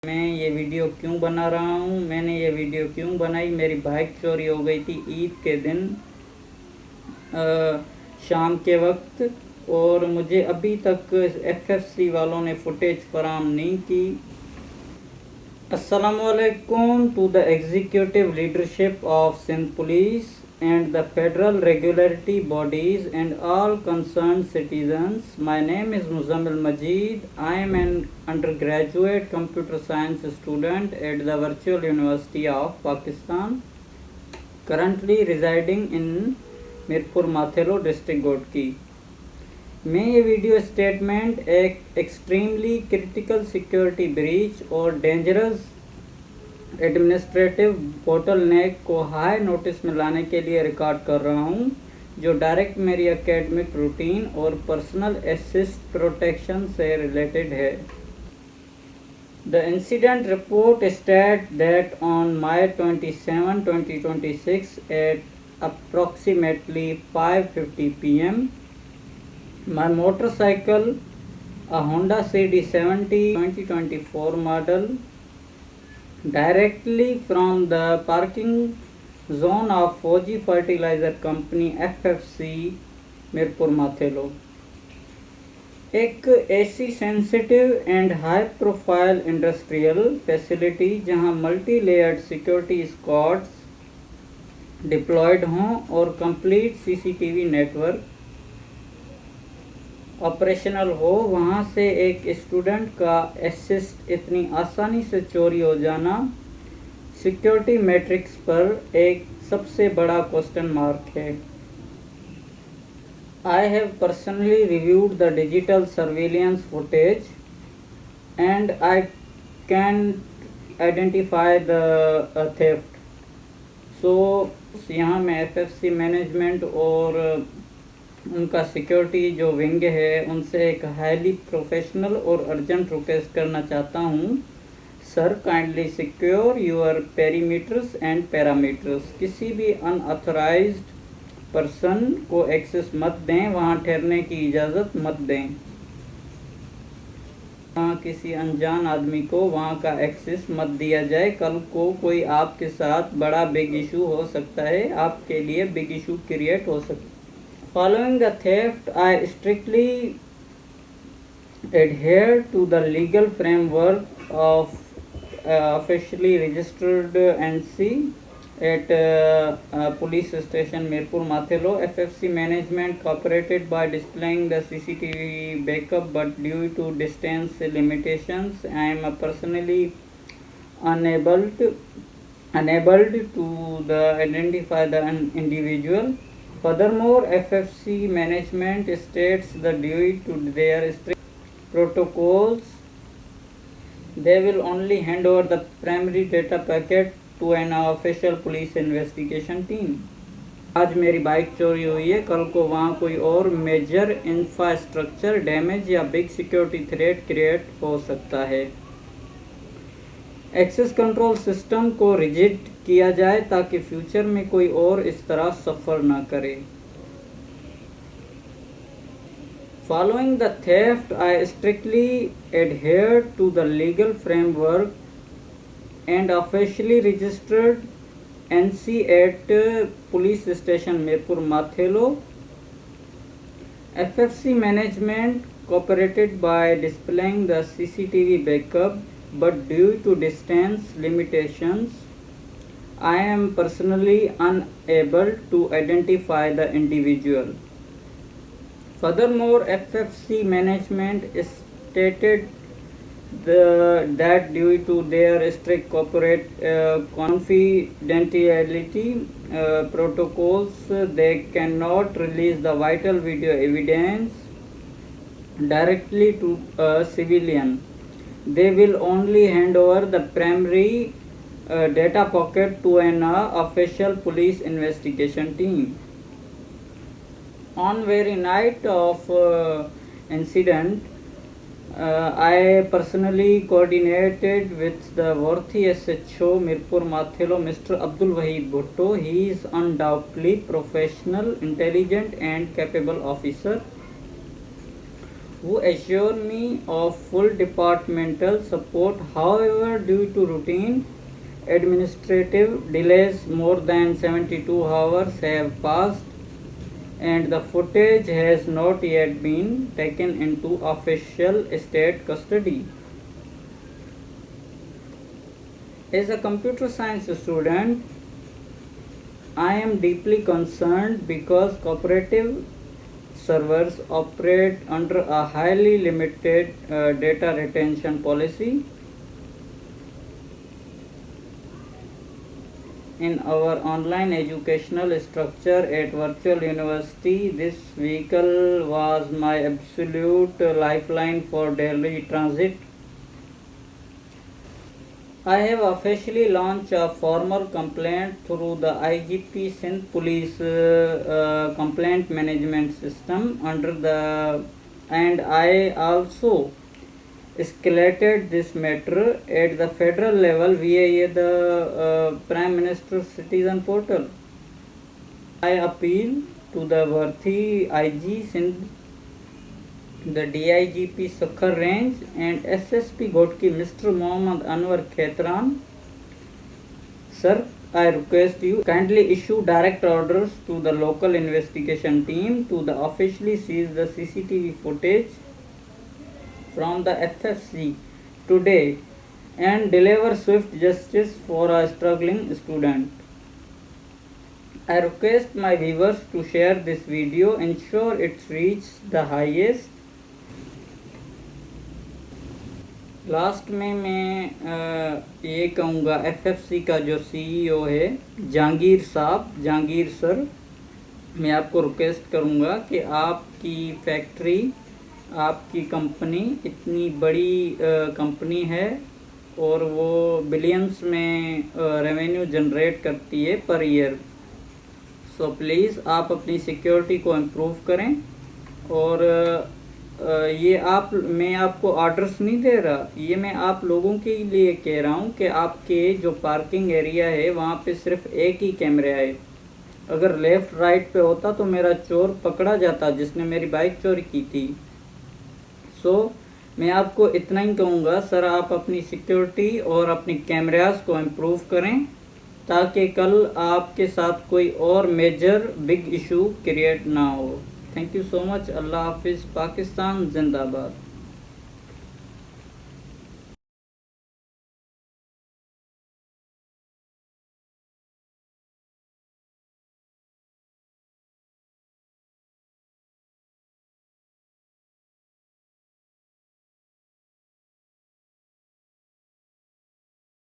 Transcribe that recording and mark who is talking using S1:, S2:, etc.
S1: मैं ये वीडियो क्यों बना रहा हूँ। मैंने ये वीडियो क्यों बनाई, मेरी बाइक चोरी हो गई थी ईद के दिन शाम के वक्त, और मुझे अभी तक एफएफसी वालों ने फुटेज फराहम नहीं की। Assalamualaikum to the executive leadership of Sindh Police and the federal regulatory bodies and all concerned citizens. My name is Muzammil Majid. I am an undergraduate computer science student at the Virtual University of Pakistan, currently residing in Mirpur Mathelo district Godki. میں یہ video statement ایک extremely critical security breach اور dangerous administrative bottle نیک کو high notice میں لانے کے لیے record کر رہا ہوں، جو ڈائریکٹ میری اکیڈمک روٹین اور پرسنل اسسٹ پروٹیکشن سے ریلیٹڈ ہے۔ The incident report states that on May 27, 2026 at approximately 5:50 p.m. my motorcycle, a Honda CD70 2024 model, directly from the parking zone of Fuji Fertilizer Company FFC Mirpur Mathelo, ایک ایسی sensitive and high profile industrial facility جہاں multi layered security squads deployed ہوں اور complete C C T V network operational ہو، وہاں سے ایک student کا اسسٹ اتنی آسانی سے چوری ہو جانا سیکیورٹی میٹرکس پر ایک سب سے بڑا کوسچن مارک ہے۔ I have personally reviewed the digital surveillance footage and I can identify the theft. So یہاں میں ایف ایف سی مینجمنٹ اور ان کا سیکیورٹی جو ونگ ہے ان سے ایک ہائیلی پروفیشنل اور ارجنٹ ریکویسٹ کرنا چاہتا ہوں، sir kindly secure your perimeters and parameters. کسی بھی ان آتھورائزڈ پرسن کو ایکسس مت دیں، وہاں ٹھہرنے کی اجازت مت دیں، وہاں کسی انجان آدمی کو وہاں کا ایکسس مت دیا جائے۔ کل کو کوئی آپ کے ساتھ بڑا بگ ایشو ہو سکتا ہے، آپ کے لیے بگ ایشو کریٹ ہو سکتا ہے۔ Following the theft, I strictly adhere to the legal framework of officially registered NC at police station Mirpur Mathelo. FFC management cooperated by displaying the CCTV backup, but due to distance limitations, I am personally unable to identify the individual. Furthermore, FFC management states that due to their strict protocols, they will only hand over the primary data packet to an official police investigation team. آج میری bike چوری ہوئی ہے، کل کو وہاں کوئی اور میجر انفراسٹرکچر ڈیمیج یا بگ سیکیورٹی تھریٹ کریٹ ہو سکتا ہے۔ ایکسس کنٹرول سسٹم کو ریجڈ کیا جائے تاکہ فیوچر میں کوئی اور اس طرح سفر نہ کرے۔ Following the theft, I strictly adhere to the legal framework and officially registered NC at Police Station Mirpur Mathelo. FFC management cooperated by displaying the CCTV backup, but due to distance limitations, I am personally unable to identify the individual. Furthermore, FFC management stated that due to their strict corporate confidentiality protocols, they cannot release the vital video evidence directly to a civilian. They will only hand over the primary data packet to an official police investigation team. On very night of incident, I personally coordinated with the worthy SHO Mirpur Mathelo, Mr. Abdul Wahid Bhutto. He is undoubtedly professional, intelligent and capable officer who assure me of full departmental support. However, due to routine administrative delays, more than 72 hours have passed and the footage has not yet been taken into official state custody. As a computer science student, I am deeply concerned because cooperative servers operate under a highly limited data retention policy. In our online educational structure at virtual university, this vehicle was my absolute lifeline for daily transit. I have officially launched a formal complaint through the IGP Sindh Police complaint management system and I also escalated this matter at the federal level via the Prime Minister's Citizen Portal. I appeal to the worthy IG Sindh, the DIGP Sakhar Range and SSP Ghodki Mr. Mohammad Anwar Khetran. Sir, I request you kindly issue direct orders to the local investigation team to the officially seize the CCTV footage from the FFC today and deliver swift justice for a struggling student. I request my viewers to share this video, ensure it reaches the highest. Last में मैं ये कहूँगा FFC का जो CEO है Jahangir sir, मैं आपको request करूँगा कि आपकी फैक्ट्री, आपकी कंपनी इतनी बड़ी कंपनी है और वो बिलियंस में रेवेन्यू जनरेट करती है पर ईयर. सो प्लीज़ आप अपनी सिक्योरिटी को इम्प्रूव करें. और मैं आपको ऑर्डर्स नहीं दे रहा, ये मैं आप लोगों के लिए कह रहा हूँ कि आपके जो पार्किंग एरिया है वहाँ पे सिर्फ एक ही कैमरा है. अगर लेफ़्ट राइट पे होता तो मेरा चोर पकड़ा जाता जिसने मेरी बाइक चोरी की थी. सो मैं आपको इतना ही कहूँगा सर, आप अपनी सिक्योरिटी और अपनी कैमरास को इम्प्रूव करें ताकि कल आपके साथ कोई और मेजर बिग इशू क्रिएट ना हो. Thank you so much. अल्लाह हाफिज़. पाकिस्तान जिंदाबाद.